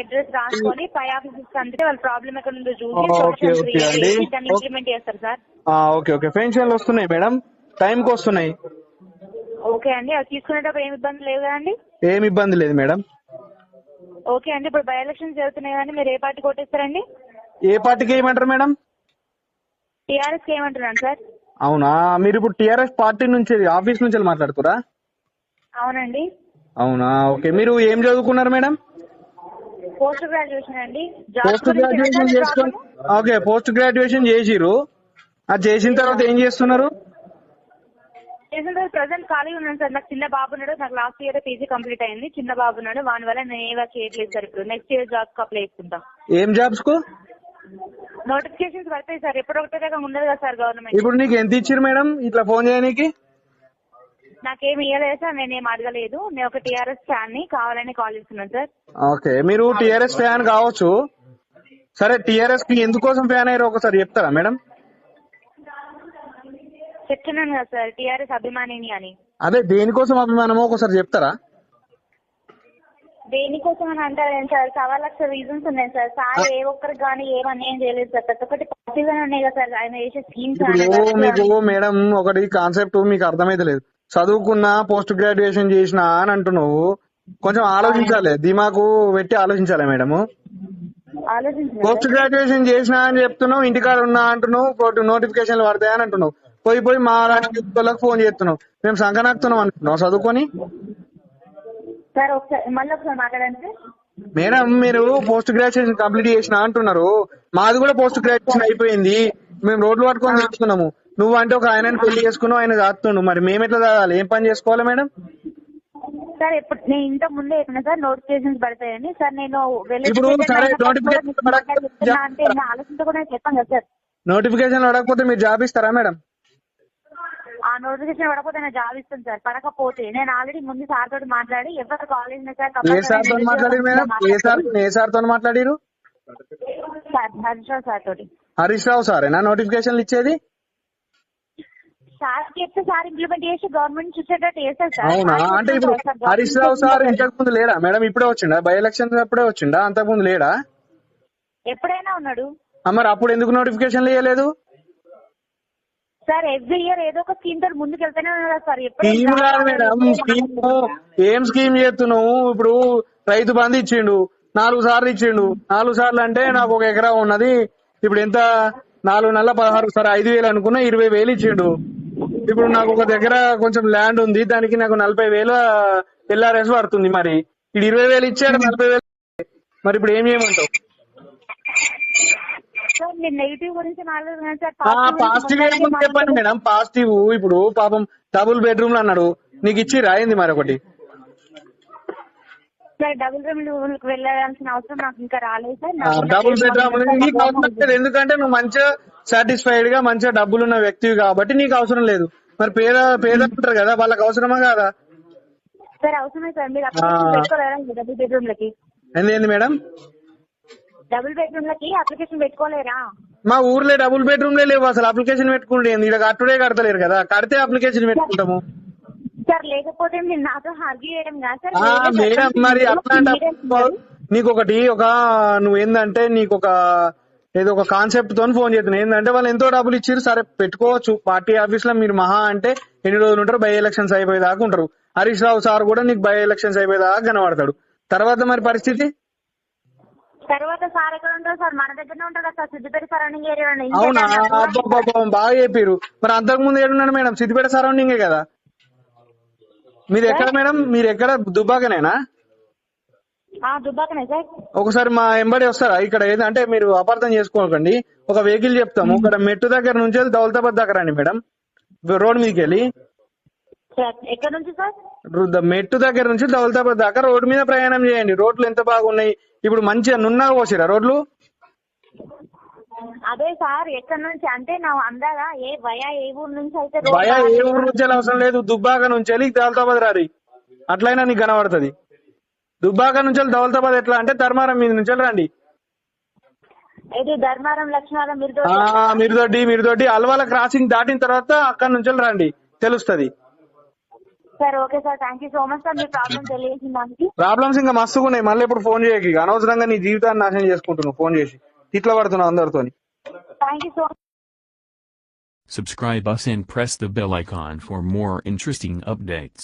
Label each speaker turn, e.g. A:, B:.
A: Address రాసుకొని పై officers అంటే వాళ్ళ ప్రాబ్లం ఎక్కడ ఉందో చూసి
B: ఓకే
A: సొల్యూషన్
B: ఓకే
A: క్రియేట్
B: అండి.
A: చేసి దాన్ని ఇంప్లిమెంట్ చేస్తారు సార్.
B: Okay okay. పెన్షన్లు వస్తున్నాయి మేడం, టైంకి వస్తున్నాయి.
A: ఓకే అండి, అది తీసుకునేటప్పుడు ఏమి ఇబ్బంది లేదు కదండి?
B: ఏమి ఇబ్బంది లేదు మేడం.
A: ఓకే అండి, ఇప్పుడు బై ఎలక్షన్స్ జరుగుతున్నాయి కదండి, మీరు ఏ పార్టీ కొట్టేస్తారండి?
B: ఏ పార్టీకి ఏమంటారు మేడం?
A: టీఆర్ఎస్ కి ఏమంటున్నాను సార్.
B: అవునా, మీరు ఇప్పుడు టీఆర్ఎస్ పార్టీ నుంచి ఆఫీస్ నుంచి మాట్లాడుతురా?
A: అవునండి.
B: అవునా, ఓకే. మీరు ఏం చదువుకున్నారు మేడం?
A: పోస్ట్ గ్రాడ్యుయేషన్ అండి.
B: పోస్ట్ గ్రాడ్యుయేషన్ చేసుకొని ఓకే, పోస్ట్ గ్రాడ్యుయేషన్ చేసిరు. అది చేసిన తర్వాత ఏం చేస్తున్నారు?
A: చేసిన తర్వాత ప్రజెంట్ ఖాళీ ఉన్నాను సార్. నాకు చిన్న బాబు ఉన్నాడు, నాకు లాస్ట్ ఇయర్ పీజీ కంప్లీట్ అయింది. చిన్న బాబు ఉన్నాడు, వాని వల్ల నేను ఏ వర్క్ చేయట్లేదు సార్. ఇప్పుడు నెక్స్ట్ ఇయర్ జాబ్ కి అప్లై చేసుకుంటా.
B: ఏం జాబ్స్ కు?
A: నోటిఫికేషన్స్ పడతాయి సార్, ఎప్పుడు ఒకటే రకంగా ఉండదు కదా సార్ గవర్నమెంట్.
B: ఇప్పుడు నీకు ఎంత ఇచ్చారు మేడం ఇట్లా ఫోన్ చేయడానికి?
A: నాకేమి ఇవ్వలేదు సార్, నేనేం అడగలేదు. నేను ఒక టీఆర్ఎస్ ఫ్యాన్ ని, కావాలని కాల్ చేస్తున్నాను సార్.
B: ఓకే, మీరు టీఆర్ఎస్ ఫ్యాన్ కావచ్చు. సరే, టీఆర్ఎస్ కి ఎందుకోసం ఫ్యాన్ అయ్యారో ఒకసారి చెప్తారా మేడం?
A: చెప్తున్నాను కదా సార్, టీఆర్ఎస్ అభిమానిని అని.
B: అదే, దేనికోసం అభిమానమో ఒకసారి చెప్తారా?
A: దేనికోసం అని అంటారు సార్, 1,00,000 రీజన్స్ ఉన్నాయి సార్. సార్ ఏ ఒక్కరికి కానీ ఏం అన్యాయం చేయలేదు సార్, ప్రతి ఒక్కటి పాజిటివ్ గానే ఉన్నాయి కదా సార్. ఆయన చేసే స్కీమ్స్.
B: మీకు మేడం ఒకటి కాన్సెప్ట్ మీకు అర్థమైతే లేదు. చదువుకున్నా, పోస్ట్ గ్రాడ్యుయేషన్ చేసినా అని అంటున్నావు. కొంచెం ఆలోచించాలి, దిమాకు పెట్టి ఆలోచించాలి మేడం. పోస్ట్ గ్రాడ్యుయేషన్ చేసినా అని చెప్తున్నావు, ఇంటికాడ ఉన్నా అంటున్నావు, నోటిఫికేషన్లు పడతాయని అంటున్నావు. పోయి మా లాంటి వాళ్ళకి ఫోన్ చేస్తున్నావు. మేము సంకనాకుతున్నాం అంటున్నావు చదువుకొని.
A: సార్ ఒకసారి మళ్ళీ ఒకసారి మాట్లాడండి.
B: మేడం, మీరు పోస్ట్ గ్రాడ్యుయేషన్ కంప్లీట్ చేసినా అంటున్నారు. మాది కూడా పోస్ట్ గ్రాడ్యుయేషన్ అయిపోయింది. మేము రోడ్లు పట్టుకొని చేస్తున్నాము. నువ్వు అంటే ఒక ఆయన పెళ్లి చేసుకున్నావు, ఆయన దాస్తున్నావు. మరి మేము ఎట్లా చదవాలి? ఏం పని చేసుకోవాలి మేడం?
A: సార్ ఇప్పుడు నేను ఇంత ముందే చెప్పిన సార్, నోటిఫికేషన్స్ పడతాయని సార్. నేను
B: ఇప్పుడు సరే,
A: అంటే ఆలోచించకుండా చెప్పాను కదా సార్.
B: నోటిఫికేషన్ పడకపోతే మీరు జాబ్ ఇస్తారా మేడం?
A: ఆ నోటిఫికేషన్ పడకపోతే నేను జాబ్ ఇస్తాను సార్. పడకపోతే నేను ఆల్రెడీ ముందు సార్ తోటి మాట్లాడి ఎవరు కాలేజ్
B: ఏ సార్ తో మాట్లాడారు మేడం? ఏ సార్ తో మాట్లాడారు?
A: హరీష్ రావు సార్ తోటి.
B: హరీష్ రావు సారేనా నోటిఫికేషన్లు ఇచ్చేది?
A: సార్ చెప్తే సార్ ఇంప్లిమెంట్ చేసి గవర్నమెంట్ చూసేటట్టు చేస్తారు సార్.
B: అవునా, అంటే ఇప్పుడు హరీష్ రావు సార్ ఇంతకు ముందు లేడా మేడం? ఇప్పుడే వచ్చిండా? బై ఎలక్షన్ అప్పుడే వచ్చిండా? అంతకు ముందు లేడా?
A: ఎప్పుడైనా ఉన్నాడు.
B: మరి అప్పుడు ఎందుకు నోటిఫికేషన్లు ఇవ్వలేదు
A: సార్? ఎవ్రీ ఇయర్ ఏదో ఒక స్కీమ్ తో ముందుకు వెళ్తూనే ఉన్నారు సార్.
B: స్కీమ్ కాదు మేడం, స్కీమ్ ఏం స్కీమ్ చేస్తున్నావు? ఇప్పుడు రైతు బంధు ఇచ్చిండు, 4 సార్లు ఇచ్చిండు. 4 సార్లు అంటే నాకు 1 ఎకరా ఉన్నది. ఇప్పుడు ఎంత? 4 నెలల 16, సరే 5,000 అనుకున్నా, 20,000 ఇచ్చిండు. ఇప్పుడు నాకు ఒక దగ్గర కొంచెం ల్యాండ్ ఉంది, దానికి నాకు 40,000 LRS పడుతుంది. మరి ఇప్పుడు 20,000 ఇచ్చాడు, 40,000. మరి ఇప్పుడు ఏం చేయమంటావు? పాజిటివ్ చెప్పండి మేడం. పాజిటివ్ ఇప్పుడు పాపం డబుల్ బెడ్రూమ్ అన్నాడు, నీకు ఇచ్చి రాయింది మరి ఒకటి.
A: డబుల్ బెడ్రూమ్ వెళ్ళాల్సిన అవసరం నాకు ఇంకా రాలేదు సార్.
B: డబుల్ బెడ్రూమ్ నీకు అవసరం లేదు, ఎందుకంటే నువ్వు మంచిగా సాటిస్ఫైడ్ గా మంచిగా డబ్బులున్న వ్యక్తివి కాబట్టి నీకు అవసరం లేదు. మరి పేద ఉంటారు కదా, వాళ్ళకి అవసరమా కాదా?
A: సార్ అవసరమే సార్. మీరు అప్లికేషన్ పెట్టుకోలేరా డబుల్ బెడ్రూమ్ లకి?
B: ఏంది మేడం?
A: డబుల్ బెడ్రూమ్ లకి అప్లికేషన్ పెట్టుకోలేరా?
B: మా ఊర్లో డబుల్ బెడ్రూమ్లే లేవు అసలు. అప్లికేషన్ పెట్టుకుంటే ఇక్కడ కట్టుడే కడతలేరు కదా, కడితే అప్లికేషన్ పెట్టుకుంటాము
A: సార్. లేకపోతే మీరు నాతో ఆర్గ్యూ చేయడం కాదు సార్.
B: మేడం మరి అట్లా నీకు ఒకటి నువ్వు ఏందంటే నీకు ఏదో ఒక కాన్సెప్ట్ తో ఫోన్ చేస్తున్నావు. ఏంటంటే వాళ్ళు ఎంతో డబ్బులు ఇచ్చారు, సరే పెట్టుకోవచ్చు. పార్టీ ఆఫీస్ లో మీరు మహా అంటే ఎన్ని రోజులు ఉంటారు? బై ఎలక్షన్స్ అయిపోయేదాకా ఉంటారు. హరీష్ రావు సార్ కూడా నీకు బై ఎలక్షన్స్ అయిపోయేదాకా కనబడతాడు. తర్వాత మరి పరిస్థితి?
A: తర్వాత సార్ ఎక్కడ ఉంటారు సార్? మన దగ్గరనే ఉంటారు కదా సార్, సిద్దిపేట సరౌండింగ్ ఏరియా.
B: అవునా, బాగా చెప్పారు. మరి అంతకు ముందు ఏడున్నాడు మేడం? సిద్దిపేట సరౌండింగే కదా. మీరు ఎక్కడ మేడం? మీరు ఎక్కడ? దుబ్బాకనేనా?
A: దుబ్బాకనే సార్.
B: ఒకసారి మా ఎంబడి వస్తారా? ఇక్కడ ఏదంటే మీరు అపార్థం చేసుకోకండి, ఒక వెహికల్ చెప్తాము. ఇక్కడ మెట్టు దగ్గర నుంచి వెళ్ళి దౌలతాబాద్ దగ్గర రండి మేడం, రోడ్ మీదకి వెళ్ళి.
A: ఎక్కడ నుంచి సార్?
B: మెట్టు దగ్గర నుంచి దౌలతాబాద్ దాకా రోడ్డు మీద ప్రయాణం చేయండి. రోడ్లు ఎంత బాగున్నాయి ఇప్పుడు, మంచిగా నున్నగా పోసిరా రోడ్లు.
A: అదే సార్, ఎక్కడ నుంచి అంటే నా అందాగా ఏ ఊరు నుంచి అయితే?
B: ఏ ఊరు నుంచి అవసరం లేదు, దుబ్బాక నుంచి వెళ్ళి దౌలతాబాద్ రారి, అట్లయినా నీకు కనబడుతుంది. దుబ్బాక నుంచి వెళ్ళి దౌలతాబాద్ ఎట్లా అంటే ధర్మారం మీద నుంచి రండి.
A: ధర్మారం, లక్ష్మారం,
B: మిరుదొడ్డి అల్వాల క్రాసింగ్ దాటిన తర్వాత అక్కడ నుంచి రండి, తెలుస్తుంది.
A: Sir okay sir, thank you so much sir, me problem తెలియజేసిన దానికి.
B: ప్రాబ్లమ్స్ ఇంకా మస్తుగా ఉన్నాయి. మళ్ళీ ఇప్పుడు ఫోన్ చేయకి, అనవసరంగా నీ జీవితాన్ని నాశనం చేసుకుంటున్నావు ఫోన్ చేసి, తిట్ల పడుతున్నావు అందరితోని.
A: Thank you so much.
C: Subscribe us and press the bell icon for more interesting updates.